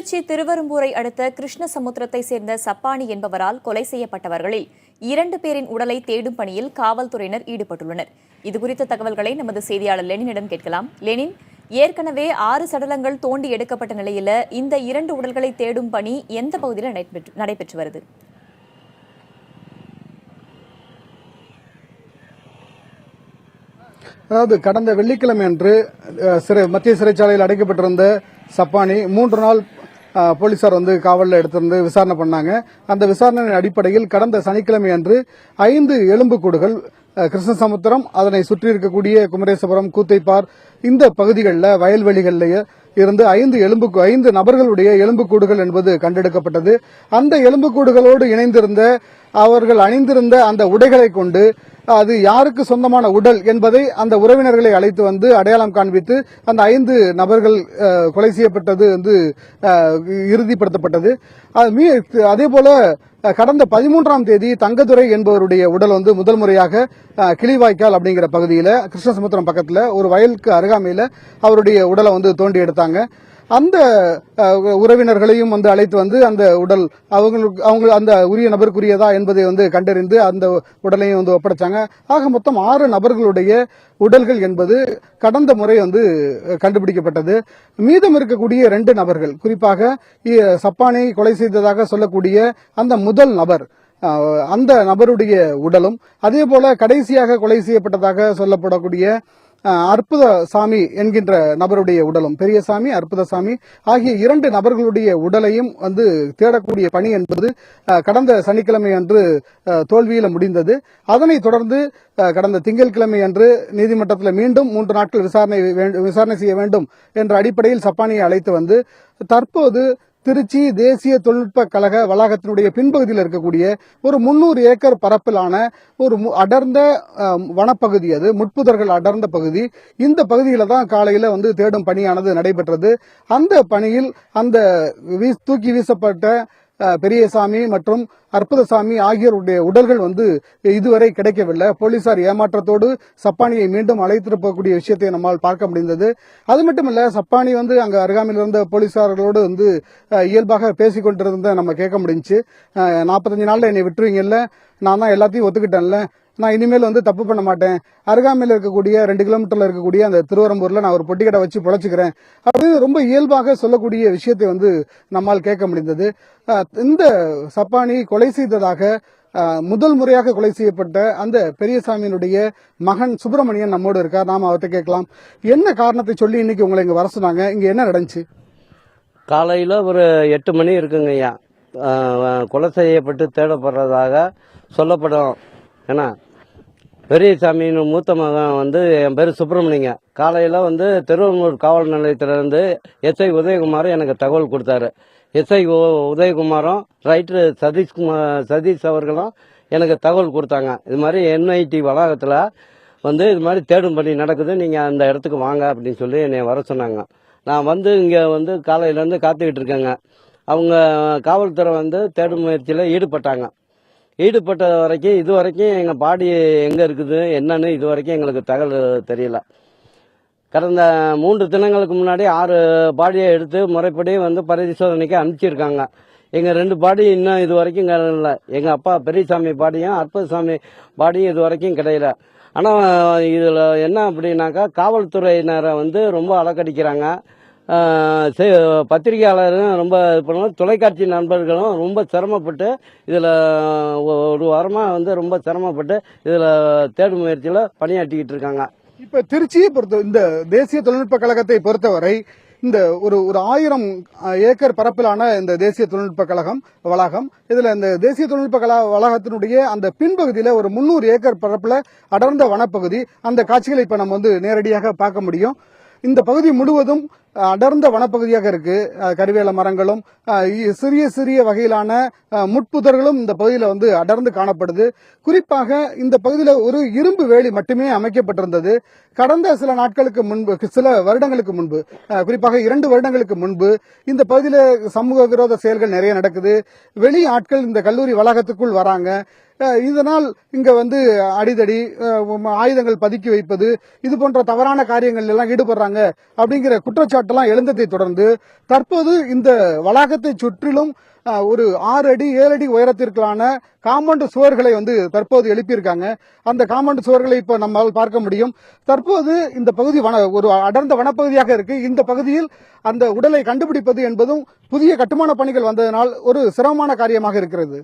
திருச்சி திருவெரும்பூரை அடுத்த கிருஷ்ணசமுத்திரத்தை சேர்ந்த சப்பானி என்பவரால் கொலை செய்யப்பட்டவர்களில் 2 பேரின் உடலை தேடும் பணியில் காவல்துறையினர் ஈடுபட்டுள்ளனர். இதுகுறித்த தகவல்களை நமது செய்தியாளர் லெனினிடம் கேட்கலாம். லெனின், ஏற்கனவே 6 சடலங்கள் தோண்டி எடுக்கப்பட்ட நிலையில இந்த 2 உடல்களை தேடும் பணி எந்த பகுதியில் நடைபெற்று வருது? அதாவது கடந்த வெள்ளிக்கிழமை அன்று மத்திய சிறைச்சாலையில் அடைக்கப்பட்டிருந்த சப்பானி 3 நாள் போலீசார் காவலில் எடுத்திருந்து விசாரணை பண்ணாங்க. அந்த விசாரணையின் அடிப்படையில் கடந்த சனிக்கிழமை அன்று 5 எலும்புக்கூடுகள் கிருஷ்ணசமுத்திரம், அதனை சுற்றி இருக்கக்கூடிய குமரேசபுரம், கூத்தைப்பார் இந்த பகுதிகளில் வயல்வெளிகளிலேயே இருந்து 5 நபர்களுடைய எலும்புக்கூடுகள் என்பது கண்டெடுக்கப்பட்டது. அந்த எலும்புக்கூடுகளோடு இணைந்திருந்த அவர்கள் அணிந்திருந்த அந்த உடைகளை கொண்டு அது யாருக்கு சொந்தமான உடல் என்பதை அந்த உறவினர்களை அழைத்து வந்து அடையாளம் காண்பித்து அந்த 5 நபர்கள் கொலை செய்யப்பட்டது இறுதிப்படுத்தப்பட்டது. அதேபோல கடந்த 13ஆம் தேதி தங்கதுரை என்பவருடைய உடல் முதல் முறையாக கிளிவாய்க்கால் அப்படிங்கிற பகுதியில் கிருஷ்ணசமுத்திரம் பக்கத்தில் ஒரு வயலுக்கு அருகாமையில் அவருடைய உடலை தோண்டி எடுத்தாங்க. அந்த உறவினர்களையும் அழைத்து வந்து அந்த உடல் அவங்க அந்த உரிய நபருக்குரியதா என்பதை கண்டறிந்து அந்த உடலையும் ஒப்படைச்சாங்க. ஆக மொத்தம் 6 நபர்களுடைய உடல்கள் என்பது கடந்த முறை கண்டுபிடிக்கப்பட்டது. மீதம் இருக்கக்கூடிய 2 நபர்கள், குறிப்பாக சப்பானை கொலை செய்ததாக சொல்லக்கூடிய அந்த முதல் நபர், அந்த நபருடைய உடலும், அதே போல கடைசியாக கொலை செய்யப்பட்டதாக சொல்லப்படக்கூடிய அற்புதசாமி என்கின்ற நபருடைய உடலும், பெரியசாமி, அற்புதசாமி ஆகிய 2 நபர்களுடைய உடலையும் தேடக்கூடிய பணி என்பது கடந்த சனிக்கிழமை அன்று தோல்வியில் முடிந்தது. அதனைத் தொடர்ந்து கடந்த திங்கட்கிழமை அன்று நீதிமன்றத்தில் மீண்டும் 3 நாட்கள் விசாரணை செய்ய வேண்டும் என்ற அடிப்படையில் சப்பானியை அழைத்து வந்து தற்போது திருச்சி தேசிய தொழில்நுட்ப கழக வளாகத்தினுடைய பின்பகுதியில் இருக்கக்கூடிய ஒரு 300 ஏக்கர் பரப்பிலான ஒரு அடர்ந்த வனப்பகுதி, அது முட்புதர்கள் அடர்ந்த பகுதி. இந்த பகுதியில தான் காலையில தேடும் பணியானது நடைபெற்றது. அந்த பணியில் அந்த தூக்கி வீசப்பட்ட பெரியசாமி மற்றும் அற்புதசாமி ஆகியோருடைய உடல்கள் இதுவரை கிடைக்கவில்லை. போலீசார் ஏமாற்றத்தோடு சப்பானியை மீண்டும் அழைத்திருக்கக்கூடிய விஷயத்தை நம்மால் பார்க்க முடிந்தது. அது மட்டுமல்ல, சப்பானி அங்க அருகாமையில் இருந்த போலீசார்களோடு இயல்பாக பேசிக் கொண்டிருந்த நம்ம கேட்க முடிஞ்சு. 45 நாள்ல என்னை விட்டுருவீங்கல்ல, நான் தான் எல்லாத்தையும் ஒத்துக்கிட்டேன்ல, நான் இனிமேல் தப்பு பண்ண மாட்டேன், அருகாமையில் இருக்கக்கூடிய 2 கிலோமீட்டர்ல இருக்கக்கூடிய அந்த திருவரம்பூர்ல நான் ஒரு பொட்டிக்கடை வச்சு பொழைச்சுக்கிறேன் அப்படின்னு ரொம்ப இயல்பாக சொல்லக்கூடிய விஷயத்தை நம்மால் கேட்க முடிந்தது. இந்த சப்பானி கொலை செய்ததாக முதல் முறையாக கொலை செய்யப்பட்ட அந்த பெரியசாமியினுடைய மகன் சுப்பிரமணியன் நம்மோடு இருக்கார். நாம அவர்கிட்ட கேட்கலாம். என்ன காரணத்தை சொல்லி இன்னைக்கு உங்களை இங்க வர சொன்னாங்க? இங்க என்ன நடந்துச்சு? காலையில ஒரு 8 மணி இருக்குங்க ஐயா. கொலை செய்யப்பட்டு தேடப்படுறதாக சொல்லப்படும். ஏன்னா பெரியசாமியின் மூத்த மகன் என் பேர் சுப்பிரமணியங்க. காலையில் திருவெரும்பூர் காவல் நிலையத்திலிருந்து எஸ்ஐ உதயகுமார் எனக்கு தகவல் கொடுத்தாரு. எஸ்ஐ உதயகுமாரும் ரைட்டர் சதீஷ் அவர்களும் எனக்கு தகவல் கொடுத்தாங்க. இது மாதிரி என்ஐடி வளாகத்தில் இது மாதிரி தேடும் பணி நடக்குது, நீங்கள் அந்த இடத்துக்கு வாங்க அப்படின்னு சொல்லி என்னை வர சொன்னாங்க. நான் இங்கே காலையிலேருந்து காத்துக்கிட்டு இருக்கேங்க. அவங்க காவல்துறை தேடும் முயற்சியில் ஈடுபட்ட வரைக்கும் இது வரைக்கும் எங்கள் பாடி எங்கே இருக்குது என்னன்னு இது வரைக்கும் எங்களுக்கு தகவல் தெரியல. கடந்த 3 தினங்களுக்கு முன்னாடி 6 பாடியை எடுத்து முறைப்படி பரிசோதனைக்கு அனுப்பிச்சிருக்காங்க. எங்கள் 2 பாடி இன்னும் இது வரைக்கும் இல்லை. எங்கள் அப்பா பெரியசாமி பாடியும் அற்புதசாமி பாடியும் இது வரைக்கும் கிடையல. ஆனால் இதில் என்ன அப்படின்னாக்கா, காவல்துறையினரை ரொம்ப அலக்கடிக்கிறாங்க. பத்திரிகையாளரும் ரொம்ப தொலைக்காட்சி நண்பர்களும் ரொம்ப சிரமப்பட்டு இதில் ஒரு வாரமாக ரொம்ப சிரமப்பட்டு இதில் தேடும் முயற்சியில் பணியாற்றிக்கிட்டு இருக்காங்க. இப்ப திருச்சியை இந்த தேசிய தொழில்நுட்ப கழகத்தை பொறுத்தவரை இந்த ஒரு 1000 ஏக்கர் பரப்பிலான இந்த தேசிய தொழில்நுட்ப கழகம் வளாகம், இதுல இந்த தேசிய தொழில்நுட்ப வளாகத்தினுடைய அந்த பின்பகுதியில ஒரு 300 ஏக்கர் பரப்புல அடர்ந்த வனப்பகுதி. அந்த காட்சிகளை இப்ப நம்ம நேரடியாக பார்க்க முடியும். இந்த பகுதி முழுவதும் அடர்ந்த வனப்பகுதியாக இருக்கு. கருவேல மரங்களும் சிறிய சிறிய வகையிலான முட்புதர்களும் இந்த பகுதியில் அடர்ந்து காணப்படுது. குறிப்பாக இந்த பகுதியில் ஒரு இரும்பு வேலி மட்டுமே அமைக்கப்பட்டிருந்தது. கடந்த சில நாட்களுக்கு முன்பு, சில வருடங்களுக்கு முன்பு, குறிப்பாக 2 வருடங்களுக்கு முன்பு இந்த பகுதியில் சமூக விரோத செயல்கள் நிறைய நடக்குது. வெளி ஆட்கள் இந்த கல்லூரி வளாகத்துக்குள் வராங்க. இதனால் இங்க அடிதடி, ஆயுதங்கள் பதுக்கி வைப்பது, இது போன்ற தவறான காரியங்கள் எல்லாம் ஈடுபடுறாங்க அப்படிங்கிற குற்றச்சாட்டு குற்றச்சாட்டெல்லாம் எழுந்ததை தொடர்ந்து தற்போது இந்த வளாகத்தை சுற்றிலும் ஒரு 6 அடி 7 அடி உயரத்திற்கான காம்பவுண்ட் சுவர்களை தற்போது எழுப்பியிருக்காங்க. அந்த காம்பவுண்ட் சுவர்களை இப்ப நம்மால் பார்க்க முடியும். தற்போது இந்த பகுதி ஒரு அடர்ந்த வனப்பகுதியாக இருக்கு. இந்த பகுதியில் அந்த உடலை கண்டுபிடிப்பது என்பதும் புதிய கட்டுமான பணிகள் வந்ததனால் ஒரு சிரமமான காரியமாக இருக்கிறது.